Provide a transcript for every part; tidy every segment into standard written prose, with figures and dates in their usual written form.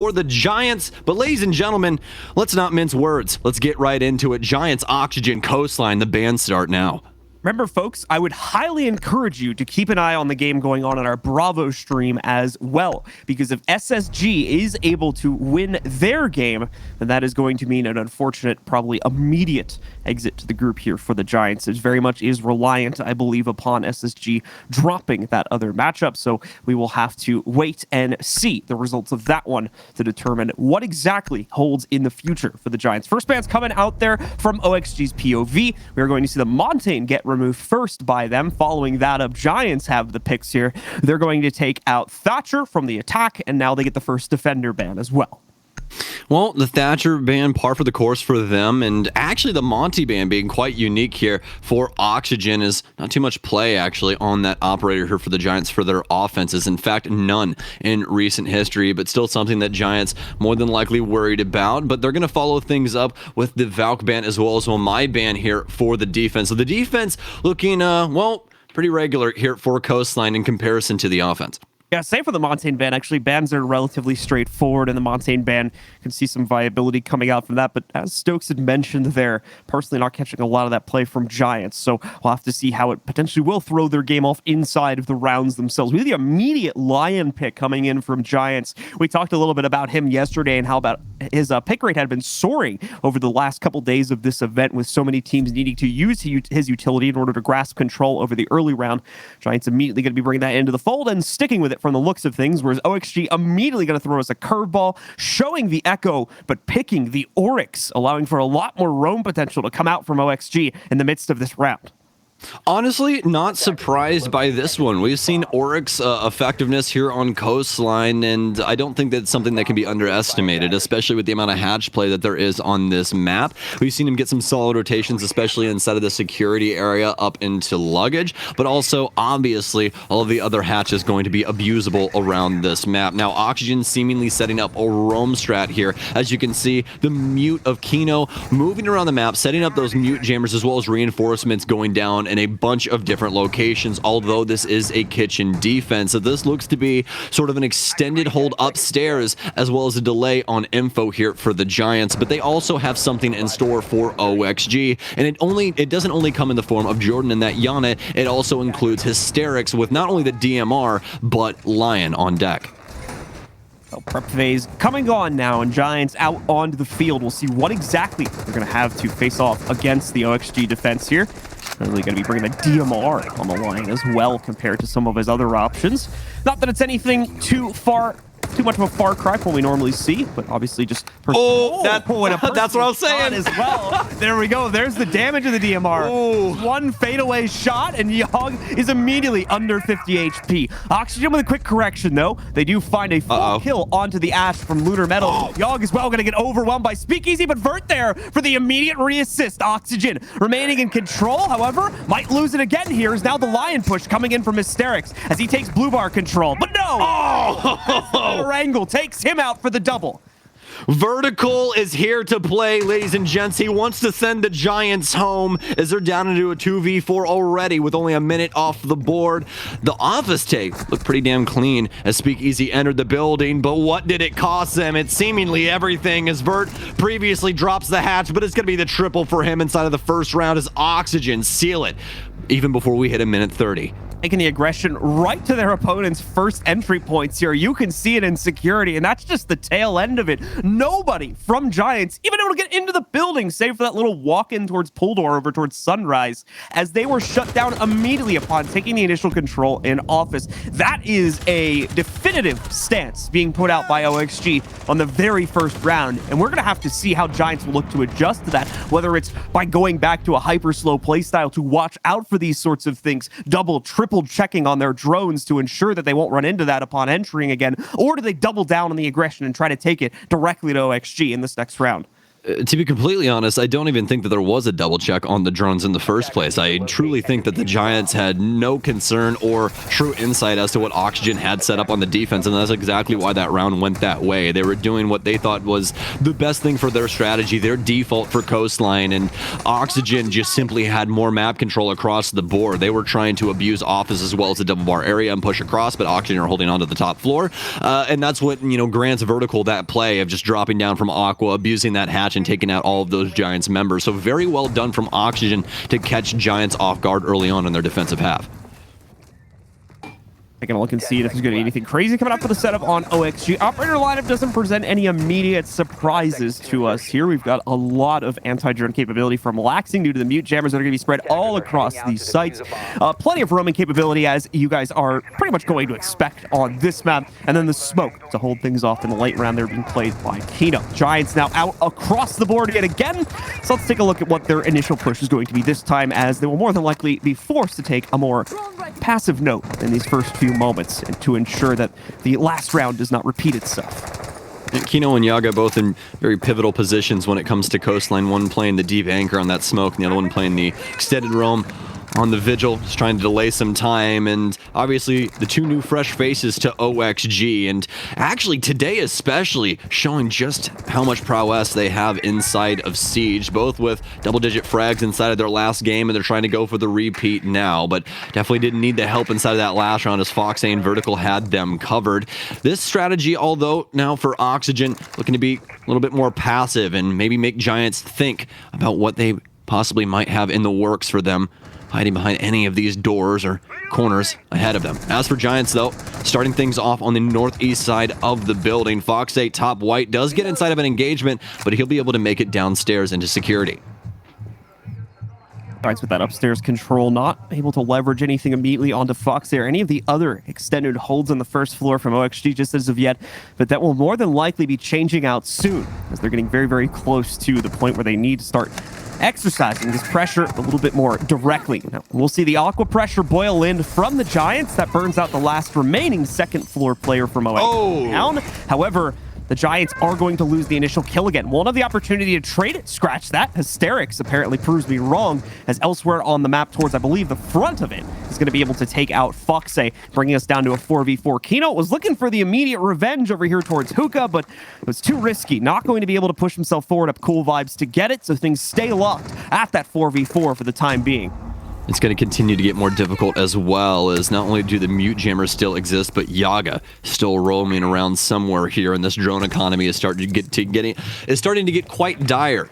for the Giants. But ladies and gentlemen, let's not mince words. Let's get right into it. Giants, Oxygen, Coastline, the band start now. Remember, folks, I would highly encourage you to keep an eye on the game going on our Bravo stream as well, because if SSG is able to win their game, then that is going to mean an unfortunate, probably immediate exit to the group here for the Giants. It very much is reliant, I believe, upon SSG dropping that other matchup, so we will have to wait and see the results of that one to determine what exactly holds in the future for the Giants. First band's coming out there from OXG's POV. We are going to see the Montaigne get removed first by them. Following that up, Giants have the picks here. They're going to take out Thatcher from the attack, and now they get the first defender ban as well. Well, the Thatcher ban par for the course for them, and actually the Monty ban being quite unique here for Oxygen is not too much play actually on that operator here for the Giants for their offenses. In fact, none in recent history, but still something that Giants more than likely worried about. But they're going to follow things up with the Valk ban as well as my ban here for the defense. So the defense looking, well, pretty regular here for Coastline in comparison to the offense. Yeah, same for the Montaigne ban. Actually, bans are relatively straightforward, and the Montaigne ban can see some viability coming out from that. But as Stokes had mentioned there, personally not catching a lot of that play from Giants. So we'll have to see how it potentially will throw their game off inside of the rounds themselves. We have the immediate Lion pick coming in from Giants. We talked a little bit about him yesterday and how about his pick rate had been soaring over the last couple days of this event, with so many teams needing to use his utility in order to grasp control over the early round. Giants immediately going to be bringing that into the fold and sticking with it from the looks of things, whereas OXG immediately going to throw us a curveball, showing the Echo, but picking the Oryx, allowing for a lot more roam potential to come out from OXG in the midst of this round. Honestly, not surprised by this one. We've seen Oryx effectiveness here on Coastline, and I don't think that's something that can be underestimated, especially with the amount of hatch play that there is on this map. We've seen him get some solid rotations, especially inside of the security area up into luggage, but also, obviously, all of the other hatch is going to be abusable around this map. Now, Oxygen seemingly setting up a roam strat here. As you can see, the mute of Kino moving around the map, setting up those mute jammers as well as reinforcements going down in a bunch of different locations, although this is a kitchen defense. So this looks to be sort of an extended hold upstairs as well as a delay on info here for the Giants, but they also have something in store for OXG, and it doesn't only come in the form of Jordan and that Yana, it also includes Hysterics with not only the DMR, but Lion on deck. So prep phase coming on now, and Giants out onto the field. We'll see what exactly they're going to have to face off against the OXG defense here. Really going to be bringing the DMR on the line as well compared to some of his other options. Not that it's anything too much of a far cry from what we normally see, but obviously just... that's what I was saying as well. There we go. There's the damage of the DMR. Ooh. One fadeaway shot, and Yogg is immediately under 50 HP. Oxygen with a quick correction, though. They do find a full kill onto the Ash from Lunar Metal. Yogg as well going to get overwhelmed by Speakeasy, but Vert there for the immediate reassist. Oxygen remaining in control, however, might lose it again here. Is now the Lion push coming in from Hysterics as he takes Blue Bar control. But no! Angle takes him out for the double. Vertical is here to play, ladies and gents. He wants to send the Giants home as they're down into a 2v4 already with only a minute off the board. The office take looked pretty damn clean as Speakeasy entered the building, but what did it cost them? It's seemingly everything as Vert previously drops the hatch, but it's going to be the triple for him inside of the first round as Oxygen seal it even before we hit a minute 30. Taking the aggression right to their opponent's first entry points here. You can see it in security, and that's just the tail end of it. Nobody from Giants even able to get into the building, save for that little walk-in towards Puldor over towards Sunrise, as they were shut down immediately upon taking the initial control in office. That is a definitive stance being put out by OXG on the very first round, and we're going to have to see how Giants will look to adjust to that, whether it's by going back to a hyper-slow playstyle to watch out for these sorts of things, double, triple checking on their drones to ensure that they won't run into that upon entering again, or do they double down on the aggression and try to take it directly to OXG in this next round? To be completely honest, I don't even think that there was a double check on the drones in the first place. I truly think that the Giants had no concern or true insight as to what Oxygen had set up on the defense, and that's exactly why that round went that way. They were doing what they thought was the best thing for their strategy, their default for Coastline, and Oxygen just simply had more map control across the board. They were trying to abuse office as well as the double bar area and push across, but Oxygen are holding on to the top floor, and that's what, grants Vertical that play of just dropping down from Aqua, abusing that hatch, and taking out all of those Giants members. So very well done from Oxygen to catch Giants off guard early on in their defensive half. Taking a look and see if there's going to be anything crazy coming up for the setup on OXG. Operator lineup doesn't present any immediate surprises to us here. We've got a lot of anti-drone capability from Laxing due to the mute jammers that are going to be spread all across these sites. Plenty of roaming capability, as you guys are pretty much going to expect on this map. And then the smoke to hold things off in the late round. They're being played by Kino. Giants now out across the board yet again. So let's take a look at what their initial push is going to be this time, as they will more than likely be forced to take a more passive note in these first few moments, and to ensure that the last round does not repeat itself. Kino and Yaga both in very pivotal positions when it comes to Coastline. One playing the deep anchor on that smoke, and the other one playing the extended roam on the Vigil, just trying to delay some time. And obviously the two new fresh faces to OXG, and actually today especially showing just how much prowess they have inside of Siege, both with double-digit frags inside of their last game, and they're trying to go for the repeat now, but definitely didn't need the help inside of that last round as Fox and Vertical had them covered. This strategy, although now for Oxygen, looking to be a little bit more passive and maybe make Giants think about what they possibly might have in the works for them, hiding behind any of these doors or corners ahead of them. As for Giants, though, starting things off on the northeast side of the building, Fox 8 top white does get inside of an engagement, but he'll be able to make it downstairs into security. Giants with that upstairs control, not able to leverage anything immediately onto Fox or any of the other extended holds on the first floor from OXG just as of yet, but that will more than likely be changing out soon, as they're getting very, very close to the point where they need to start exercising this pressure a little bit more directly. Now, we'll see the aqua pressure boil in from the Giants. That burns out the last remaining second floor player from OXG down. However, the Giants are going to lose the initial kill again. Won't have the opportunity to trade it. Scratch that. Hysterics apparently proves me wrong, as elsewhere on the map towards, I believe, the front of it is going to be able to take out Foxe, bringing us down to a 4v4. Kino was looking for the immediate revenge over here towards Hookah, but it was too risky. Not going to be able to push himself forward up Cool Vibes to get it, so things stay locked at that 4v4 for the time being. It's going to continue to get more difficult, as well as not only do the mute jammers still exist, but Yaga still roaming around somewhere here, and this drone economy is starting to get quite dire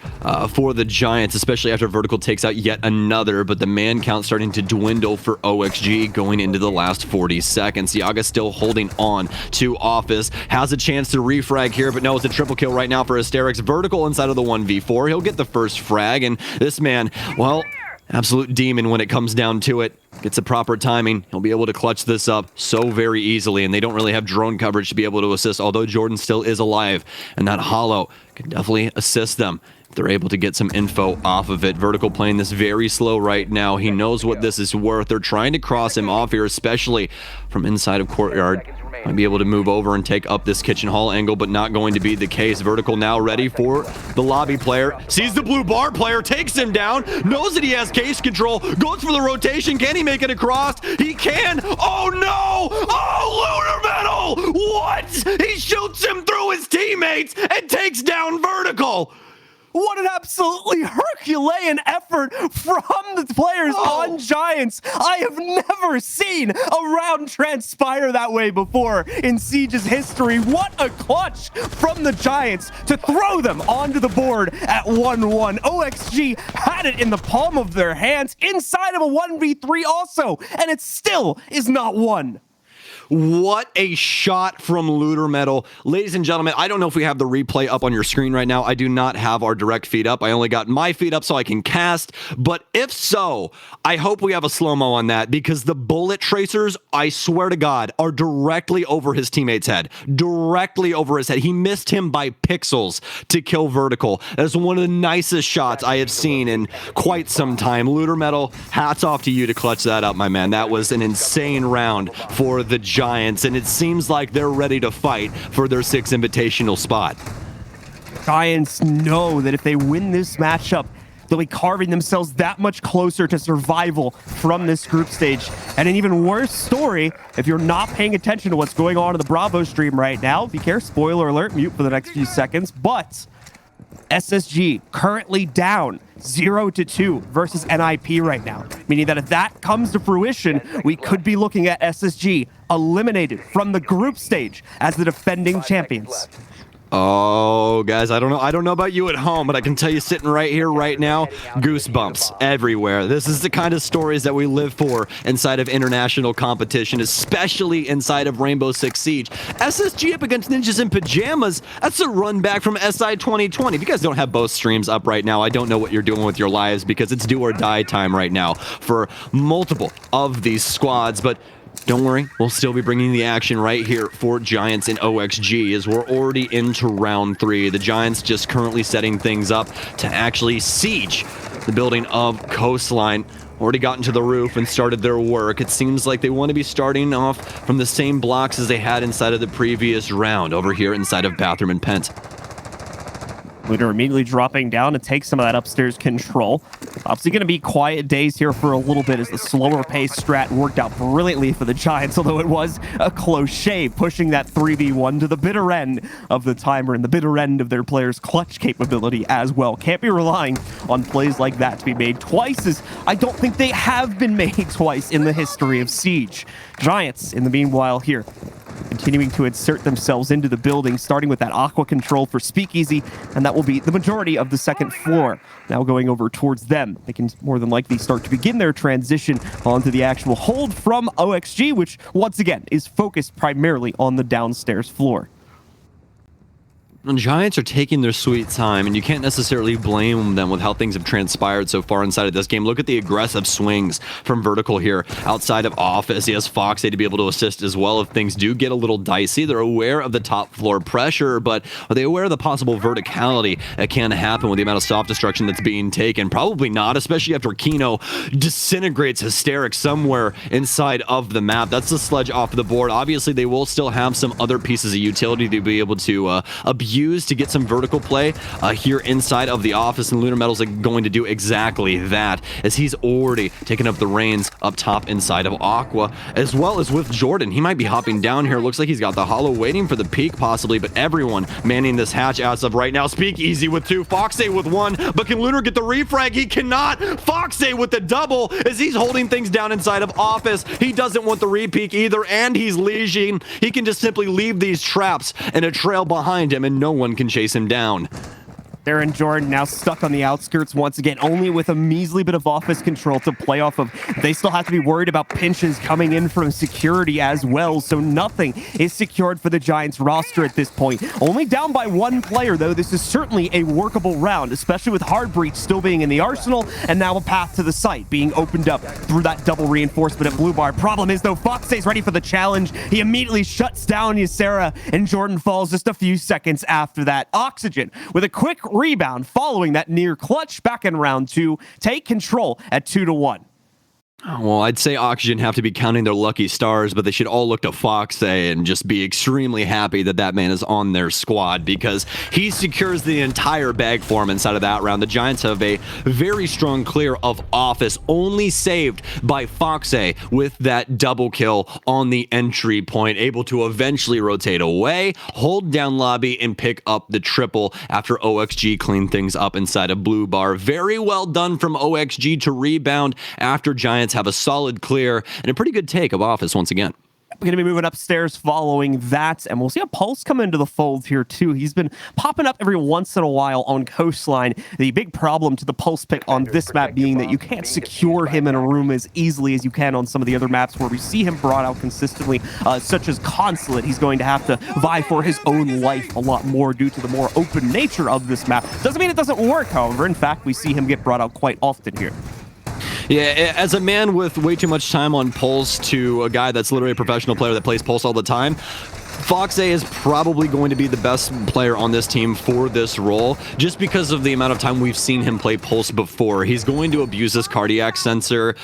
for the Giants, especially after Vertical takes out yet another. But the man count starting to dwindle for OXG going into the last 40 seconds. Yaga still holding on to Office, has a chance to refrag here, but no, it's a triple kill right now for Hysterics. Vertical inside of the 1v4. He'll get the first frag, and this man, well, absolute demon when it comes down to it. Gets the proper timing. He'll be able to clutch this up so very easily, and they don't really have drone coverage to be able to assist, although Jordan still is alive, and that Hollow can definitely assist them if they're able to get some info off of it. Vertical playing this very slow right now. He knows what this is worth. They're trying to cross him off here, especially from inside of Courtyard. Might be able to move over and take up this kitchen hall angle, but not going to be the case. Vertical now ready for the lobby player. Sees the blue bar player, takes him down, knows that he has case control, goes for the rotation. Can he make it across? He can. Oh no! Oh, Lunar Metal! What? He shoots him through his teammates and takes down Vertical. What an absolutely Herculean effort from the players on Giants. I have never seen a round transpire that way before in Siege's history. What a clutch from the Giants to throw them onto the board at 1-1. OXG had it in the palm of their hands inside of a 1v3 also, and it still is not won. What a shot from Looter Metal. Ladies and gentlemen, I don't know if we have the replay up on your screen right now. I do not have our direct feed up. I only got my feed up so I can cast. But if so, I hope we have a slow-mo on that, because the bullet tracers, I swear to God, are directly over his teammate's head. Directly over his head. He missed him by pixels to kill Vertical. That's one of the nicest shots I have seen in quite some time. Looter Metal, hats off to you to clutch that up, my man. That was an insane round for the Giants, and it seems like they're ready to fight for their Six Invitational spot. Giants know that if they win this matchup, they'll be carving themselves that much closer to survival from this group stage. And an even worse story, if you're not paying attention to what's going on in the Bravo stream right now, be careful, spoiler alert, mute for the next few seconds, but SSG currently down 0-2 versus NIP right now, meaning that if that comes to fruition, we could be looking at SSG eliminated from the group stage as the defending champions. Oh, guys, I don't know about you at home, but I can tell you sitting right here, right now, goosebumps everywhere. This is the kind of stories that we live for inside of international competition, especially inside of Rainbow Six Siege. SSG up against Ninjas in Pajamas, that's a run back from SI 2020. If you guys don't have both streams up right now, I don't know what you're doing with your lives, because it's do or die time right now for multiple of these squads, but don't worry, we'll still be bringing the action right here for Giants and OXG as we're already into round 3. The Giants just currently setting things up to actually siege the building of Coastline. Already gotten to the roof and started their work. It seems like they want to be starting off from the same blocks as they had inside of the previous round over here inside of Bathroom and Pent. Lunar immediately dropping down to take some of that upstairs control. Obviously going to be quiet days here for a little bit as the slower pace strat worked out brilliantly for the Giants, although it was a close shave, pushing that 3v1 to the bitter end of the timer and the bitter end of their players' clutch capability as well. Can't be relying on plays like that to be made twice, as I don't think they have been made twice in the history of Siege. Giants, in the meanwhile here, continuing to insert themselves into the building, starting with that aqua control for Speakeasy, and that will be the majority of the second floor. Now going over towards them, they can more than likely start to begin their transition onto the actual hold from OXG, which once again is focused primarily on the downstairs floor. The Giants are taking their sweet time, and you can't necessarily blame them with how things have transpired so far inside of this game. Look at the aggressive swings from Vertical here outside of Office. He has Foxy to be able to assist as well if things do get a little dicey. They're aware of the top floor pressure, but are they aware of the possible verticality that can happen with the amount of soft destruction that's being taken? Probably not, especially after Kino disintegrates Hysteric somewhere inside of the map. That's the sledge off the board. Obviously, they will still have some other pieces of utility to be able to abuse to get some vertical play here inside of the Office, and Lunar Metal's going to do exactly that, as he's already taken up the reins up top inside of Aqua, as well as with Jordan. He might be hopping down here. Looks like he's got the Hollow waiting for the peak possibly, but everyone manning this hatch as of right now. Speakeasy with 2, Foxy with 1, but can Lunar get the refrag? He cannot. Foxy with the double as he's holding things down inside of Office. He doesn't want the repeak either, and he's leashing. He can just simply leave these traps and a trail behind him, and no one can chase him down. Aaron Jordan now stuck on the outskirts once again, only with a measly bit of Office control to play off of. They still have to be worried about pinches coming in from security as well, so nothing is secured for the Giants roster at this point. Only down by 1 player, though. This is certainly a workable round, especially with Hard Breach still being in the arsenal, and now a path to the site being opened up through that double reinforcement at Blue Bar. Problem is, though, Foxy's ready for the challenge. He immediately shuts down Ysera, and Jordan falls just a few seconds after that. Oxygen, with a quick rebound following that near clutch back in round 2, take control at 2-1. Well, I'd say Oxygen have to be counting their lucky stars, but they should all look to Foxy and just be extremely happy that that man is on their squad, because he secures the entire bag for him inside of that round. The Giants have a very strong clear of Office, only saved by Foxy with that double kill on the entry point, able to eventually rotate away, hold down lobby, and pick up the triple after OXG cleaned things up inside of Blue Bar. Very well done from OXG to rebound after Giants have a solid clear and a pretty good take of Office once again. We're going to be moving upstairs following that, and we'll see a Pulse come into the fold here too. He's been popping up every once in a while on Coastline. The big problem to the Pulse pick on this map being that you can't secure him in a room as easily as you can on some of the other maps where we see him brought out consistently, such as Consulate. He's going to have to vie for his own life a lot more due to the more open nature of this map. Doesn't mean it doesn't work, however. In fact, we see him get brought out quite often here. Yeah, as a man with way too much time on Pulse to a guy that's literally a professional player that plays Pulse all the time, Fox A is probably going to be the best player on this team for this role, just because of the amount of time we've seen him play Pulse before. He's going to abuse this cardiac sensor,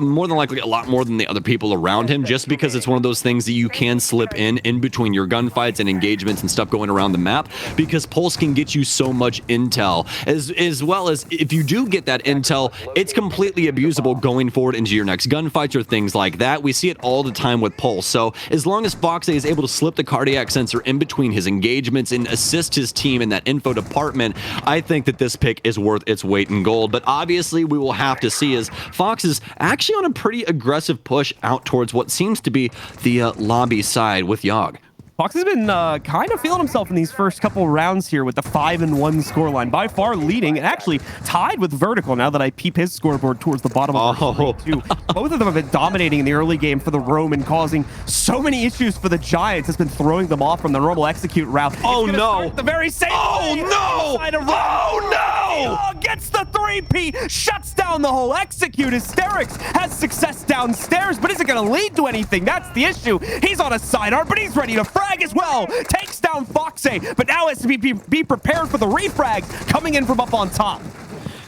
more than likely a lot more than the other people around him, just because it's one of those things that you can slip in between your gunfights and engagements and stuff going around the map, because Pulse can get you so much intel, as well as if you do get that intel, it's completely abusable going forward into your next gunfights or things like that. We see it all the time with Pulse. So as long as Fox A is able to slip the cardiac sensor in between his engagements and assist his team in that info department, I think that this pick is worth its weight in gold. But obviously we will have to see, as Fox is actually on a pretty aggressive push out towards what seems to be the lobby side with Yogg. Fox has been kind of feeling himself in these first couple rounds here with the 5-1 scoreline, by far leading and actually tied with Vertical now that I peep his scoreboard towards the bottom of the screen too. Both of them have been dominating in the early game for the Roam and causing so many issues for the Giants. Has been throwing them off from the normal execute route. Oh no! The very same. Oh no! Oh no! Gets the 3P, shuts down the whole execute. Hysterics has success downstairs, but is it going to lead to anything? That's the issue. He's on a sidearm, but he's ready to frag as well. Takes down Fox A, but now has to be prepared for the refrag coming in from up on top.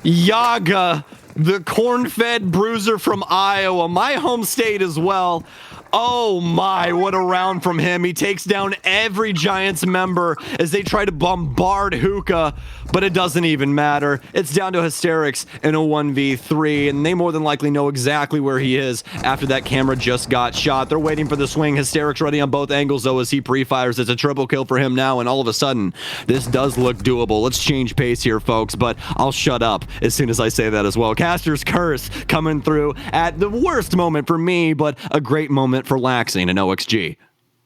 Yaga, the corn-fed bruiser from Iowa, my home state as well. Oh my, what a round from him. He takes down every Giants member as they try to bombard Hookah, but it doesn't even matter. It's down to Hysterics in a 1v3, and they more than likely know exactly where he is after that camera just got shot. They're waiting for the swing. Hysterics ready on both angles, though, as he pre-fires. It's a triple kill for him now, and all of a sudden, this does look doable. Let's change pace here, folks, but I'll shut up as soon as I say that as well. Caster's Curse coming through at the worst moment for me, but a great moment for Laxing and OXG.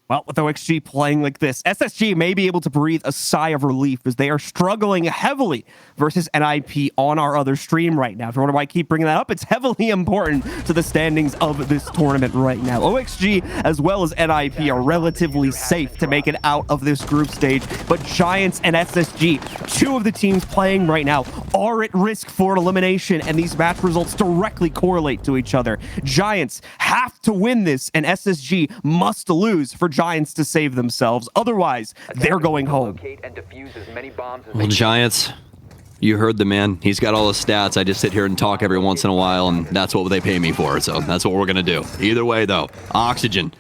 Well, with OXG playing like this, SSG may be able to breathe a sigh of relief as they are struggling heavily versus NIP on our other stream right now. If you wonder why I keep bringing that up, it's heavily important to the standings of this tournament right now. OXG as well as NIP are relatively safe to make it out of this group stage, but Giants and SSG, two of the teams playing right now, are at risk for elimination, and these match results directly correlate to each other. Giants have to win this, and SSG must lose for Giants to save themselves. Otherwise, they're going home. Well, Giants, you heard the man. He's got all the stats. I just sit here and talk every once in a while, and that's what they pay me for. So that's what we're going to do. Either way, though, Oxygen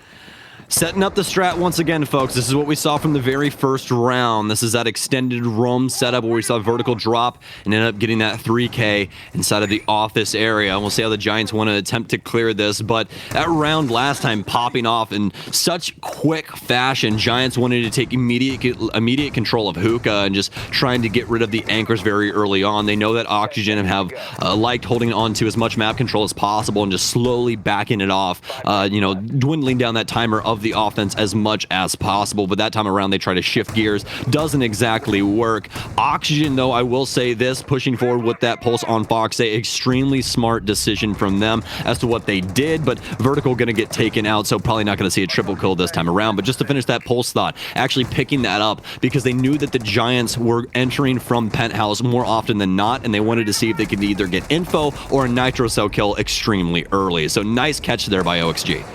setting up the strat once again, folks. This is what we saw from the very first round. This is that extended roam setup where we saw Vertical drop and ended up getting that 3K inside of the office area. And we'll see how the Giants want to attempt to clear this. But that round last time popping off in such quick fashion, Giants wanted to take immediate control of Hookah and just trying to get rid of the anchors very early on. They know that Oxygen have liked holding on to as much map control as possible and just slowly backing it off, dwindling down that timer of the offense as much as possible. But that time around, they try to shift gears. Doesn't exactly work. Oxygen, though, I will say this, pushing forward with that pulse on Fox A, extremely smart decision from them as to what they did, but Vertical going to get taken out, so probably not going to see a triple kill this time around. But just to finish that pulse thought, actually picking that up because they knew that the Giants were entering from Penthouse more often than not, and they wanted to see if they could either get info or a nitro cell kill extremely early. So nice catch there by OXG.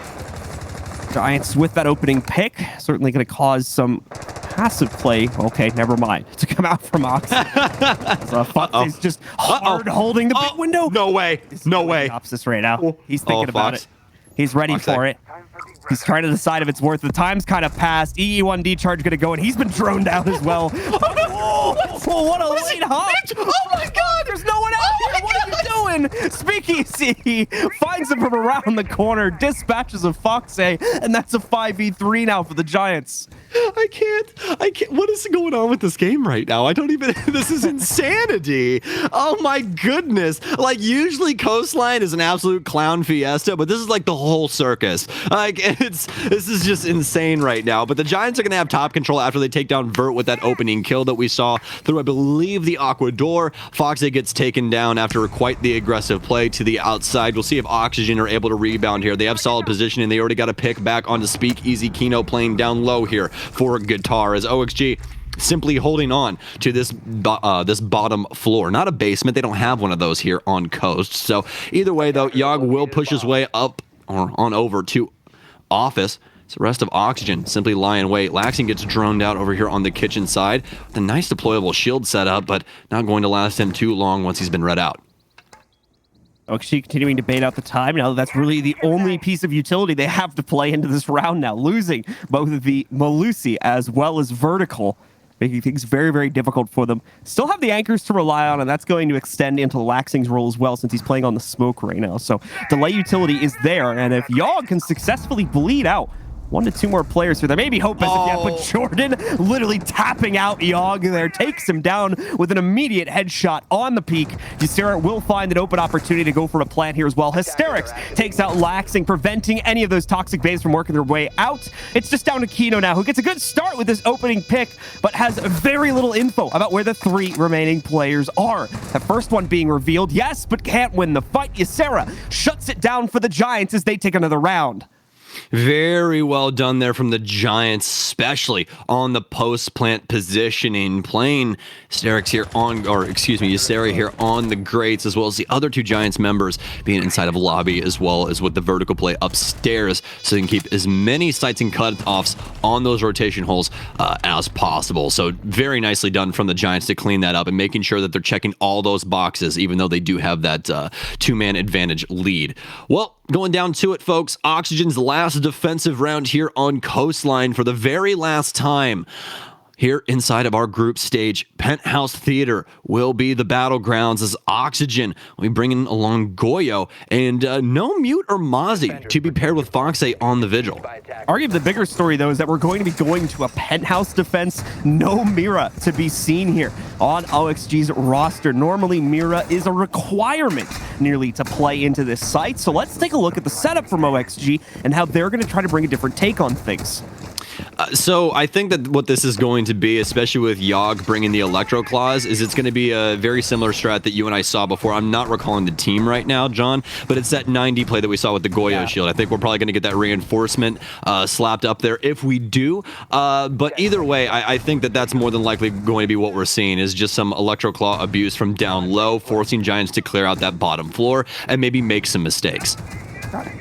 Giants with that opening pick, certainly going to cause some passive play. Okay, never mind. To come out from Oxygen. Fox is just hard holding the big window. No way. No way. Opsis right now. He's thinking about it. He's ready for it. He's trying to decide if it's worth the time's kind of passed. EE1D charge going to go, and he's been droned down as well. What a late hop. Oh my god. There's no one out here. What are you doing? Speakeasy finds him from around the corner, dispatches of Fox A, and that's a 5v3 now for the Giants. I can't. What is going on with this game right now? I don't even, this is insanity. Oh my goodness. Like, usually Coastline is an absolute clown fiesta, but this is like the whole circus. Like, this is just insane right now. But the Giants are going to have top control after they take down Vert with that opening kill that we saw through, I believe, the Aqua Door. Fox A gets taken down after quite the aggressive play to the outside. We'll see if Oxygen are able to rebound here. They have solid position, and they already got a pick back onto Speakeasy. Kino playing down low here for Guitar as OXG simply holding on to this bottom floor. Not a basement. They don't have one of those here on Coast. So either way, though, Yogg will push his way up or on over to office. So the rest of Oxygen simply lie in wait. Laxing gets droned out over here on the kitchen side with a nice deployable shield setup, but not going to last him too long once he's been read out. OXG continuing to bait out the time. Now that's really the only piece of utility they have to play into this round now, losing both of the Malusi as well as Vertical, making things very, very difficult for them. Still have the anchors to rely on, and that's going to extend into Laxing's role as well since he's playing on the smoke right now. So delay utility is there, and if Yogg can successfully bleed out 1 to 2 more players here, there may be hope as of yet, but Jordan literally tapping out Yogg there, takes him down with an immediate headshot on the peak. Ysera will find an open opportunity to go for a plant here as well. Hysterics takes out Laxing, preventing any of those toxic bays from working their way out. It's just down to Kino now, who gets a good start with this opening pick, but has very little info about where the 3 remaining players are. The first one being revealed, yes, but can't win the fight. Ysera shuts it down for the Giants as they take another round. Very well done there from the Giants, especially on the post-plant positioning, playing Ysera here on the grates, as well as the other 2 Giants members being inside of lobby, as well as with the vertical play upstairs, so they can keep as many sights and cutoffs on those rotation holes as possible. So very nicely done from the Giants to clean that up and making sure that they're checking all those boxes, even though they do have that 2-man advantage lead. Well, going down to it, folks, Oxygen's last defensive round here on Coastline for the very last time. Here inside of our group stage, Penthouse Theater will be the battlegrounds as Oxygen will be bringing along Goyo and no Mute or Mozzie to be paired with Foxay on the Vigil. Arguably the bigger story, though, is that we're going to be going to a Penthouse defense. No Mira to be seen here on OXG's roster. Normally, Mira is a requirement nearly to play into this site. So let's take a look at the setup from OXG and how they're going to try to bring a different take on things. So I think that what this is going to be, especially with Yogg bringing the Electro Claws, is it's going to be a very similar strat that you and I saw before. I'm not recalling the team right now, John, but it's that 90 play that we saw with the Goyo shield. I think we're probably going to get that reinforcement slapped up there if we do. But either way, I think that that's more than likely going to be what we're seeing, is just some Electro Claw abuse from down low, forcing Giants to clear out that bottom floor and maybe make some mistakes.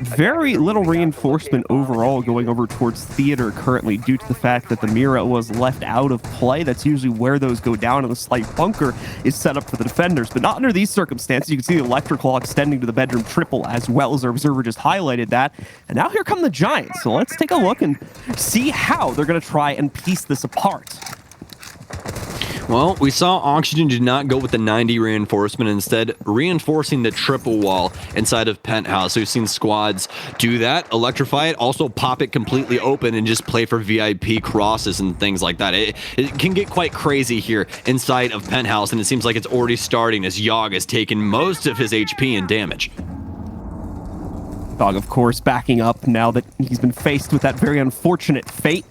Very little reinforcement overall going over towards Theater currently due to the fact that the Mira was left out of play. That's usually where those go down, and the slight bunker is set up for the defenders. But not under these circumstances. You can see the Electric Claw extending to the bedroom triple, as well as our observer just highlighted that. And now here come the Giants. So let's take a look and see how they're going to try and piece this apart. Well, we saw Oxygen did not go with the 90 reinforcement, instead reinforcing the triple wall inside of Penthouse. So we've seen squads do that, electrify it, also pop it completely open and just play for VIP crosses and things like that. It can get quite crazy here inside of Penthouse, and it seems like it's already starting as Yogg has taken most of his HP and damage. Dog, of course, backing up now that he's been faced with that very unfortunate fate.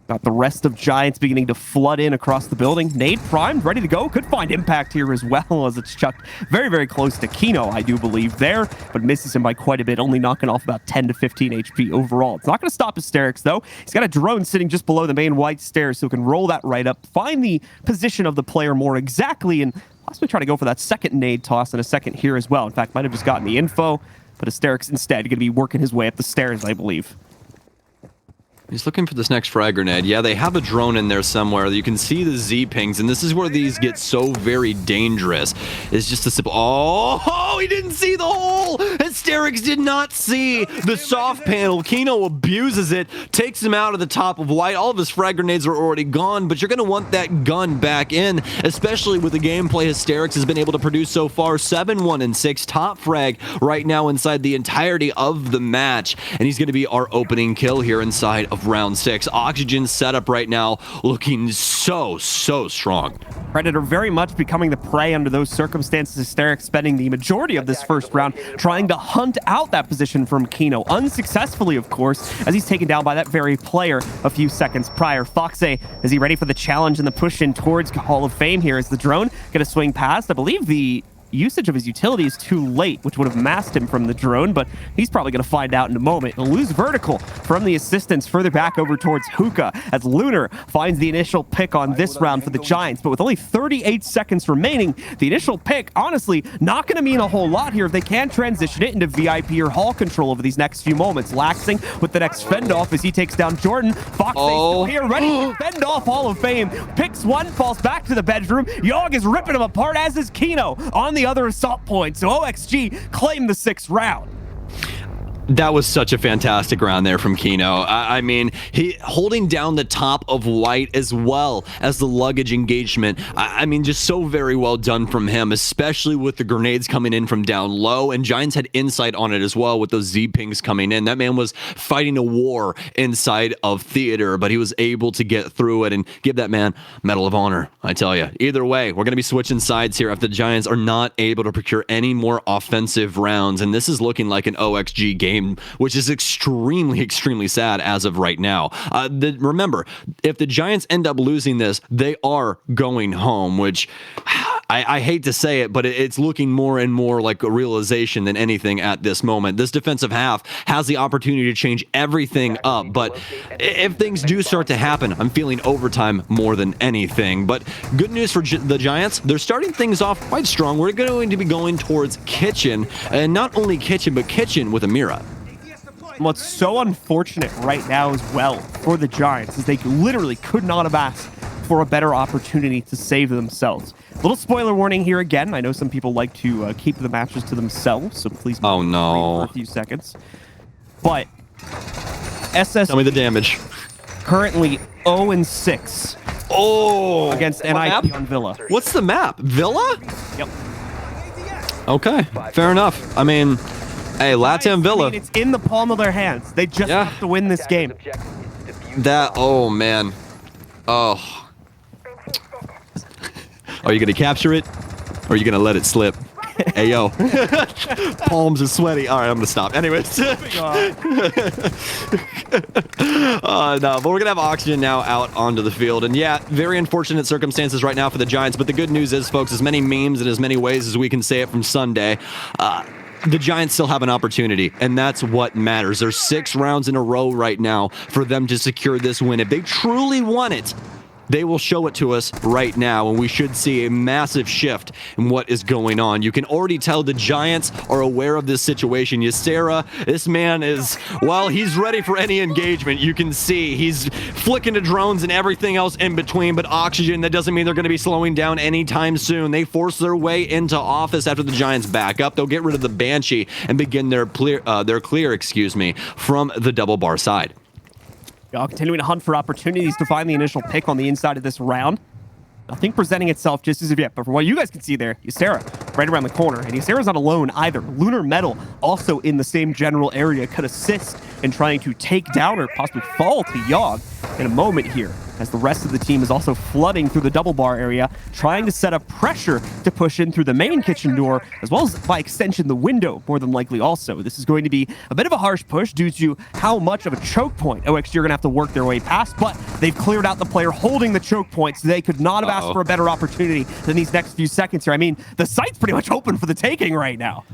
Got the rest of Giants beginning to flood in across the building. Nade primed, ready to go. Could find impact here as well, as it's chucked very, very close to Kino, I do believe, there, but misses him by quite a bit, only knocking off about 10 to 15 HP overall. It's not going to stop Hysterics, though. He's got a drone sitting just below the main white stairs, so he can roll that right up, find the position of the player more exactly, and possibly try to go for that second nade toss in a second here as well. In fact, might have just gotten the info, but Hysterics instead going to be working his way up the stairs, I believe. He's looking for this next frag grenade. Yeah, they have a drone in there somewhere. You can see the Z pings, and this is where these get so very dangerous. It's just a simple... Oh, he didn't see the hole! Hysterics did not see the soft panel. Kino abuses it, takes him out of the top of white. All of his frag grenades are already gone, but you're going to want that gun back in, especially with the gameplay Hysterics has been able to produce so far. 7-1-6, top frag right now inside the entirety of the match, and he's going to be our opening kill here inside of round 6. Oxygen's setup right now looking so strong. Predator very much becoming the prey under those circumstances. Hysterics spending the majority of this first round trying to hunt out that position from Kino. Unsuccessfully, of course, as he's taken down by that very player a few seconds prior. Foxay, is he ready for the challenge and the push in towards Hall of Fame here? Is the drone going to swing past? I believe the usage of his utilities too late, which would have masked him from the drone, but he's probably going to find out in a moment. He'll lose vertical from the assistance further back over towards Hookah as Lunar finds the initial pick on this round for the Giants, but with only 38 seconds remaining, the initial pick, honestly, not going to mean a whole lot here if they can transition it into VIP or Hall control over these next few moments. Laxing with the next fend off as he takes down Jordan. Fox still here, ready to fend off Hall of Fame. Picks one, falls back to the bedroom. Yogg is ripping him apart, as is Kino on the other assault point. So OXG claimed the 6th round. That was such a fantastic round there from Kino. I mean, he holding down the top of White as well as the luggage engagement. I mean, just so very well done from him, especially with the grenades coming in from down low. And Giants had insight on it as well with those Z-pings coming in. That man was fighting a war inside of theater, but he was able to get through it and give that man Medal of Honor, I tell you. Either way, we're going to be switching sides here if the Giants are not able to procure any more offensive rounds. And this is looking like an OXG game, which is extremely sad as of right now. Remember, if the Giants end up losing this, they are going home, which I hate to say it, but it's looking more and more like a realization than anything at this moment. This defensive half has the opportunity to change everything up, but if things do start to happen, I'm feeling overtime more than anything. But good news for the Giants, they're starting things off quite strong. We're going to be going towards Kitchen, and not only Kitchen, but Kitchen with Amira. What's so unfortunate right now as well for the Giants is they literally could not have asked for a better opportunity to save themselves. Little spoiler warning here again. I know some people like to keep the matches to themselves, so please oh no, for a few seconds. But SS tell me the damage. Currently 0-6. Oh, against NIP on Villa. What's the map? Villa? Yep. Okay, fair enough. I mean, hey, LATAM Villa. I mean, it's in the palm of their hands. They just have to win this game. Oh man. Oh. Are you going to capture it? Or are you going to let it slip? Hey, yo. Palms are sweaty. All right, I'm going to stop. Anyways. No, but we're going to have Oxygen now out onto the field. And yeah, very unfortunate circumstances right now for the Giants. But the good news is, folks, as many memes and as many ways as we can say it from Sunday, the Giants still have an opportunity, and that's what matters. There's 6 rounds in a row right now for them to secure this win. If they truly want it, they will show it to us right now, and we should see a massive shift in what is going on. You can already tell the Giants are aware of this situation. Ysera, this man is, well, he's ready for any engagement. You can see he's flicking the drones and everything else in between, but Oxygen, that doesn't mean they're going to be slowing down anytime soon. They force their way into office after the Giants back up. They'll get rid of the Banshee and begin their clear, from the double bar side. Continuing to hunt for opportunities to find the initial pick on the inside of this round. Nothing presenting itself just as of yet, but from what you guys can see there, Ysera right around the corner, and Ysera's not alone either. Lunar Metal also in the same general area could assist in trying to take down or possibly fall to Yogg in a moment here, as the rest of the team is also flooding through the double bar area, trying to set up pressure to push in through the main kitchen door, as well as by extension the window, more than likely also. This is going to be a bit of a harsh push due to how much of a choke point OXG are going to have to work their way past, but they've cleared out the player holding the choke point, so they could not have asked for a better opportunity than these next few seconds here. I mean, the site's pretty much open for the taking right now.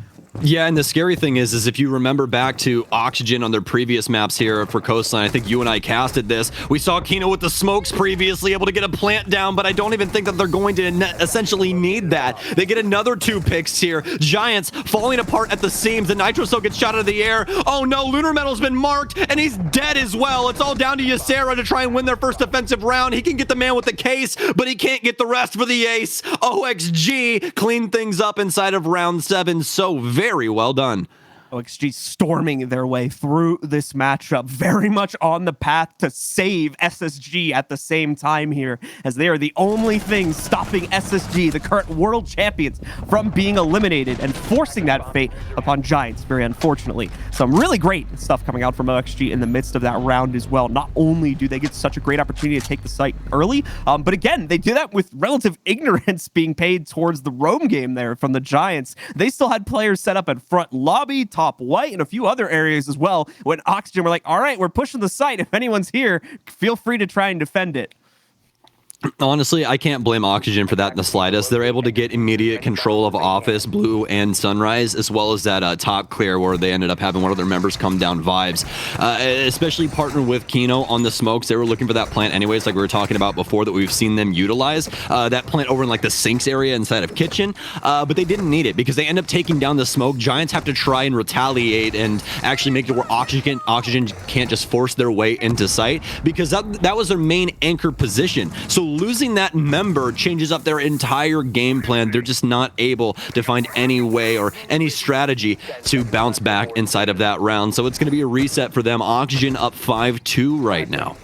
Yeah, and the scary thing is if you remember back to Oxygen on their previous maps here for Coastline, I think you and I casted this. We saw Kino with the smokes previously, able to get a plant down, but I don't even think that they're going to essentially need that. They get another 2 picks here. Giants falling apart at the seams. The Nitro Cell gets shot out of the air. Oh no, Lunar Metal's been marked, and he's dead as well. It's all down to Ysera to try and win their first defensive round. He can get the man with the case, but he can't get the rest for the ace. OXG clean things up inside of round 7. So very well done. OXG storming their way through this matchup, very much on the path to save SSG at the same time here, as they are the only thing stopping SSG, the current world champions, from being eliminated and forcing that fate upon Giants, very unfortunately. Some really great stuff coming out from OXG in the midst of that round as well. Not only do they get such a great opportunity to take the site early, but again, they do that with relative ignorance being paid towards the roam game there from the Giants. They still had players set up at front lobby, top white, and a few other areas as well, when Oxygen were like, all right, we're pushing the site. If anyone's here, feel free to try and defend it. Honestly, I can't blame Oxygen for that in the slightest. They're able to get immediate control of Office, Blue, and Sunrise, as well as that top clear where they ended up having one of their members come down vibes. Especially partnered with Kino on the smokes. They were looking for that plant anyways, like we were talking about before, that we've seen them utilize. That plant over in like the sinks area inside of Kitchen, but they didn't need it because they end up taking down the smoke. Giants have to try and retaliate and actually make it where Oxygen can't just force their way into sight, because that was their main anchor position. So losing that member changes up their entire game plan. They're just not able to find any way or any strategy to bounce back inside of that round. So it's going to be a reset for them. Oxygen up 5-2 right now.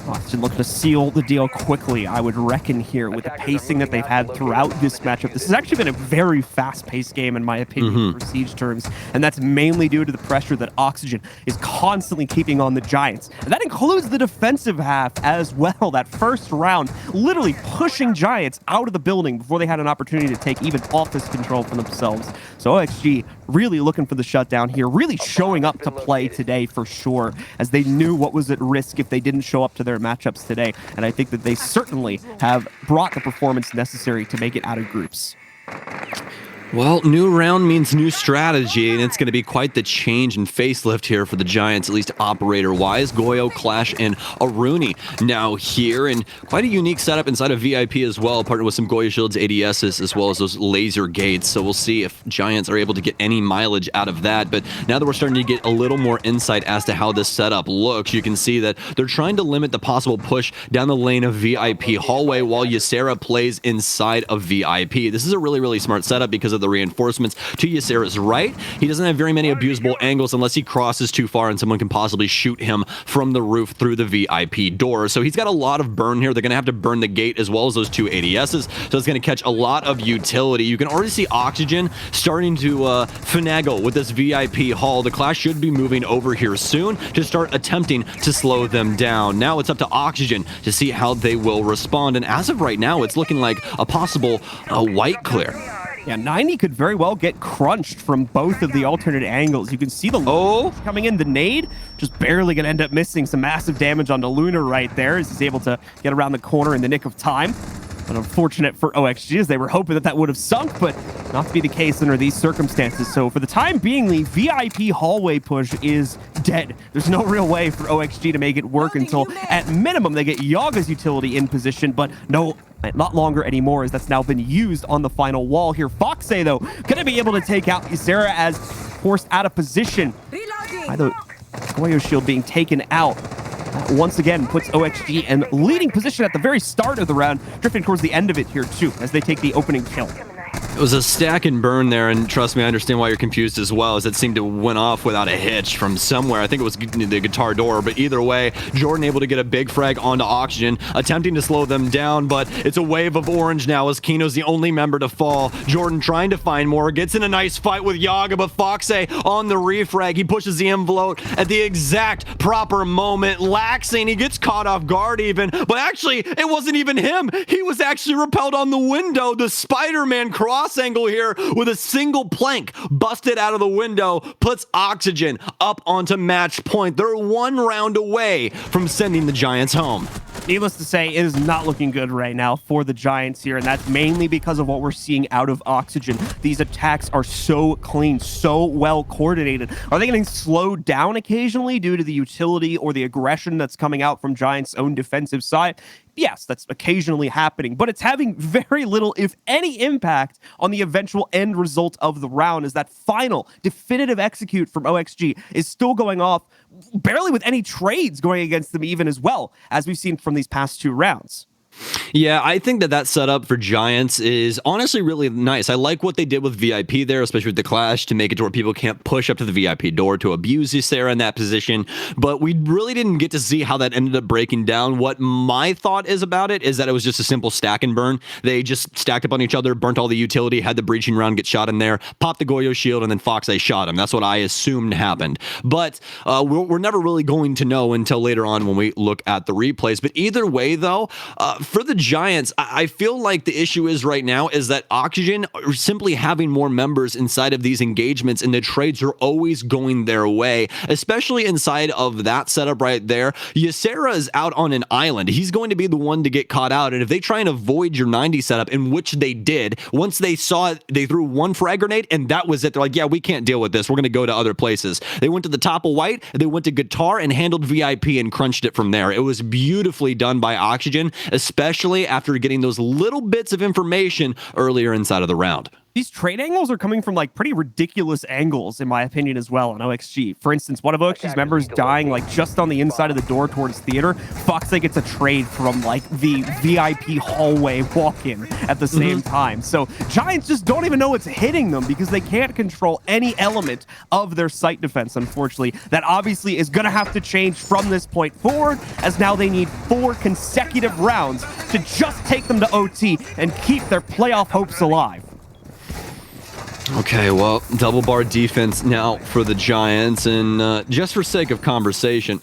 Oxygen looking to seal the deal quickly, I would reckon, here with the pacing that they've had throughout this matchup. This has actually been a very fast-paced game, in my opinion, for Siege terms, and that's mainly due to the pressure that Oxygen is constantly keeping on the Giants. And that includes the defensive half as well. That first round, literally pushing Giants out of the building before they had an opportunity to take even office control for themselves. So OXG really looking for the shutdown here, really showing up to play today for sure, as they knew what was at risk if they didn't show up to their matchups today, and I think that they certainly have brought the performance necessary to make it out of groups. Well, new round means new strategy, and it's going to be quite the change and facelift here for the Giants, at least operator-wise. Goyo, Clash, and Aruni now here, and quite a unique setup inside of VIP as well, partnered with some Goyo Shields, ADSs, as well as those laser gates. So we'll see if Giants are able to get any mileage out of that. But now that we're starting to get a little more insight as to how this setup looks, you can see that they're trying to limit the possible push down the lane of VIP hallway while Ysera plays inside of VIP. This is a really, really smart setup because of the reinforcements to Ysera's right. He doesn't have very many abusable angles unless he crosses too far and someone can possibly shoot him from the roof through the VIP door. So he's got a lot of burn here. They're going to have to burn the gate as well as those two ADSs. So it's going to catch a lot of utility. You can already see Oxygen starting to finagle with this VIP hall. The Clash should be moving over here soon to start attempting to slow them down. Now it's up to Oxygen to see how they will respond. And as of right now, it's looking like a possible white clear. Yeah, 90 could very well get crunched from both of the alternate angles. You can see the coming in. The nade just barely going to end up missing some massive damage onto Luna right there, as he's able to get around the corner in the nick of time. But unfortunate for OXG, as they were hoping that that would have sunk, but not to be the case under these circumstances. So for the time being, the VIP hallway push is dead. There's no real way for OXG to make it work until, at minimum, they get Yaga's utility in position, but no, not longer anymore, as that's now been used on the final wall here. Foxe, though, gonna be able to take out Ysera as forced out of position by the Goyo shield being taken out. Once again puts OXG in leading position at the very start of the round, drifting towards the end of it here too, as they take the opening kill. It was a stack and burn there, and trust me, I understand why you're confused as well, as it seemed to went off without a hitch from somewhere. I think it was the guitar door, but either way, Jordan able to get a big frag onto Oxygen, attempting to slow them down, but it's a wave of orange now as Kino's the only member to fall. Jordan trying to find more, gets in a nice fight with Yaga, but Foxe on the refrag. He pushes the envelope at the exact proper moment, laxing. He gets caught off guard even, but actually, it wasn't even him. He was actually repelled on the window. The Spider-Man cross angle here with a single plank busted out of the window puts Oxygen up onto match point. They're one round away from sending the Giants home. Needless to say, it is not looking good right now for the Giants here, and that's mainly because of what we're seeing out of Oxygen. These attacks are so clean, so well coordinated. Are they getting slowed down occasionally due to the utility or the aggression that's coming out from Giants' own defensive side? Yes, that's occasionally happening, but it's having very little, if any, impact on the eventual end result of the round, as that final definitive execute from OXG is still going off, barely with any trades going against them even as well, as we've seen from these past two rounds. Yeah, I think that setup for Giants is honestly really nice. I like what they did with VIP there, especially with the Clash, to make it to where people can't push up to the VIP door to abuse Ysera in that position. But we really didn't get to see how that ended up breaking down. What my thought is about it is that it was just a simple stack and burn. They just stacked up on each other, burnt all the utility, had the breaching round get shot in there, popped the Goyo shield, and then Foxe shot him. That's what I assumed happened. But we're never really going to know until later on when we look at the replays. But either way, though, for the Giants, I feel like the issue is right now is that Oxygen are simply having more members inside of these engagements, and the trades are always going their way, especially inside of that setup right there. Ysera is out on an island. He's going to be the one to get caught out, and if they try and avoid your 90 setup, in which they did, once they saw it, they threw one frag grenade, and that was it. They're like, yeah, we can't deal with this. We're going to go to other places. They went to the top of white, they went to guitar, and handled VIP and crunched it from there. It was beautifully done by Oxygen, especially after getting those little bits of information earlier inside of the round. These trade angles are coming from like pretty ridiculous angles, in my opinion, as well on OXG. For instance, one of OXG's members dying like just on the inside of the door towards theater. Foxy gets a trade from like the VIP hallway walk-in at the same time. So Giants just don't even know what's hitting them because they can't control any element of their site defense, unfortunately. That obviously is going to have to change from this point forward, as now they need 4 consecutive rounds to just take them to OT and keep their playoff hopes alive. Okay, well, double bar defense now for the Giants, and just for sake of conversation,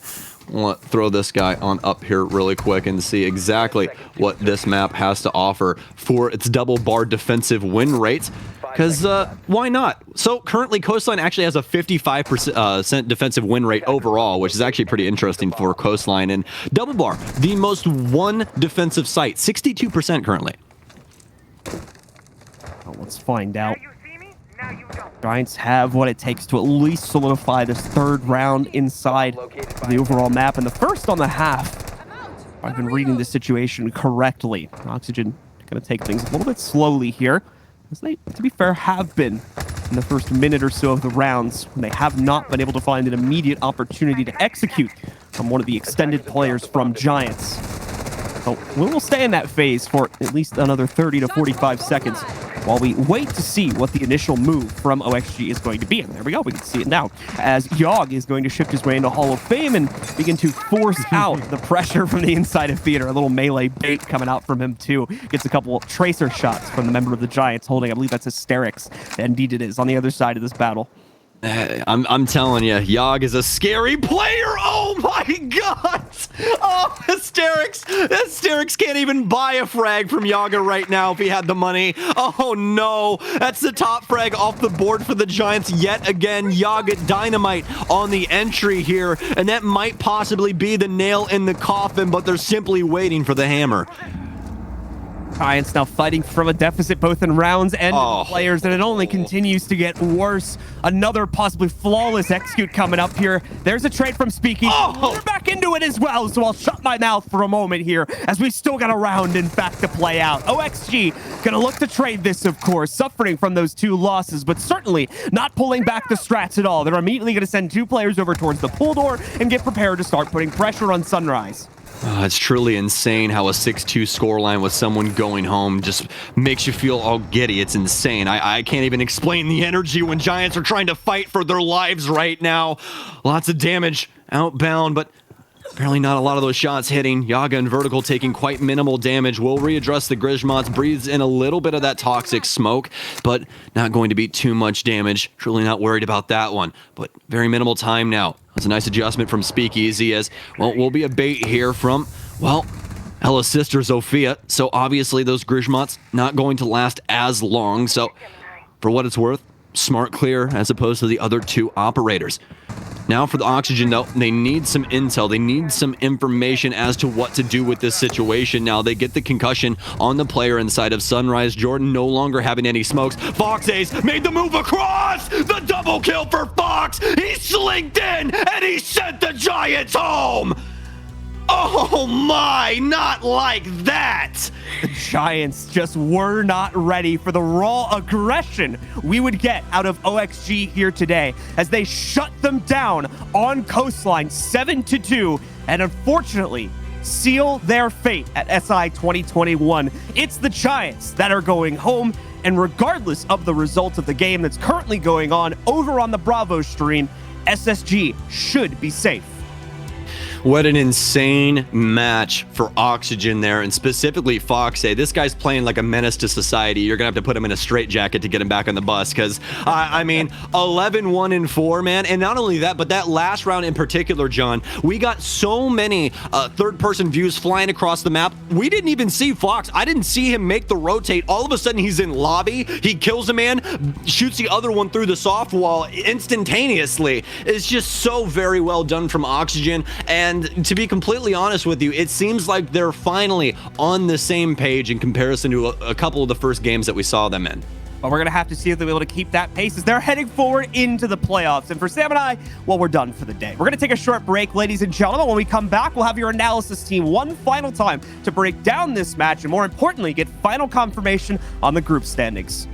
we'll throw this guy on up here really quick and see exactly what this map has to offer for its double bar defensive win rate, because why not? So currently Coastline actually has a 55% defensive win rate overall, which is actually pretty interesting for Coastline, and double bar, the most won defensive site, 62% currently. Well, let's find out. Giants have what it takes to at least solidify this 3rd round inside the overall map. And the first on the half, I've been reading the situation correctly. Oxygen going to take things a little bit slowly here, as they, to be fair, have been in the first minute or so of the rounds, when they have not been able to find an immediate opportunity to execute on one of the extended players from Giants. So we'll stay in that phase for at least another 30 to 45 seconds. While we wait to see what the initial move from OXG is going to be. And there we go, we can see it now, as Yogg is going to shift his way into Hall of Fame and begin to force out the pressure from the inside of theater. A little melee bait coming out from him too. Gets a couple tracer shots from the member of the Giants holding, I believe that's Hysterics. Indeed it is, on the other side of this battle. I'm telling you, Yogg is a scary player. Oh my god! Oh, Hysterics! Hysterics can't even buy a frag from Yaga right now if he had the money. Oh no! That's the top frag off the board for the Giants yet again. Yaga Dynamite on the entry here, and that might possibly be the nail in the coffin, but they're simply waiting for the hammer. Giants now fighting from a deficit both in rounds and players, and it only continues to get worse. Another possibly flawless execute coming up here. There's a trade from Speaky. We're back into it as well, so I'll shut my mouth for a moment here, as we still got a round in fact to play out. OXG gonna look to trade this, of course, suffering from those 2 losses, but certainly not pulling back the strats at all. They're immediately gonna send 2 players over towards the pool door and get prepared to start putting pressure on Sunrise. It's truly insane how a 6-2 scoreline with someone going home just makes you feel all giddy. It's insane. I can't even explain the energy when Giants are trying to fight for their lives right now. Lots of damage outbound, but apparently not a lot of those shots hitting. Yaga and Vertical taking quite minimal damage. Will readdress the Grismots, breathes in a little bit of that toxic smoke, but not going to be too much damage. Truly not worried about that one, but very minimal time now. That's a nice adjustment from Speakeasy, as, well, will be a bait here from, well, Ella's sister, Zofia. So obviously those Grismots not going to last as long. So for what it's worth, smart clear as opposed to the other 2 operators. Now for the Oxygen, though, they need some intel. They need some information as to what to do with this situation. Now they get the concussion on the player inside of Sunrise. Jordan no longer having any smokes. Fox Ace made the move across! The double kill for Fox! He slinked in and he sent the Giants home! Oh my, not like that! The Giants just were not ready for the raw aggression we would get out of OXG here today, as they shut them down on Coastline 7-2, and unfortunately seal their fate at SI 2021. It's the Giants that are going home, and regardless of the result of the game that's currently going on over on the Bravo stream, SSG should be safe. What an insane match for Oxygen there, and specifically Fox. This guy's playing like a menace to society. You're gonna have to put him in a straitjacket to get him back on the bus, because I mean, 11-1-4, man. And not only that, but that last round in particular, John, we got so many third-person views flying across the map. We didn't even see Fox. I didn't see him make the rotate. All of a sudden, he's in lobby. He kills a man, shoots the other one through the soft wall instantaneously. It's just so very well done from Oxygen. And to be completely honest with you, it seems like they're finally on the same page in comparison to a couple of the first games that we saw them in. But we're going to have to see if they'll be able to keep that pace as they're heading forward into the playoffs. And for Sam and I, well, we're done for the day. We're going to take a short break, ladies and gentlemen. When we come back, we'll have your analysis team one final time to break down this match and, more importantly, get final confirmation on the group standings.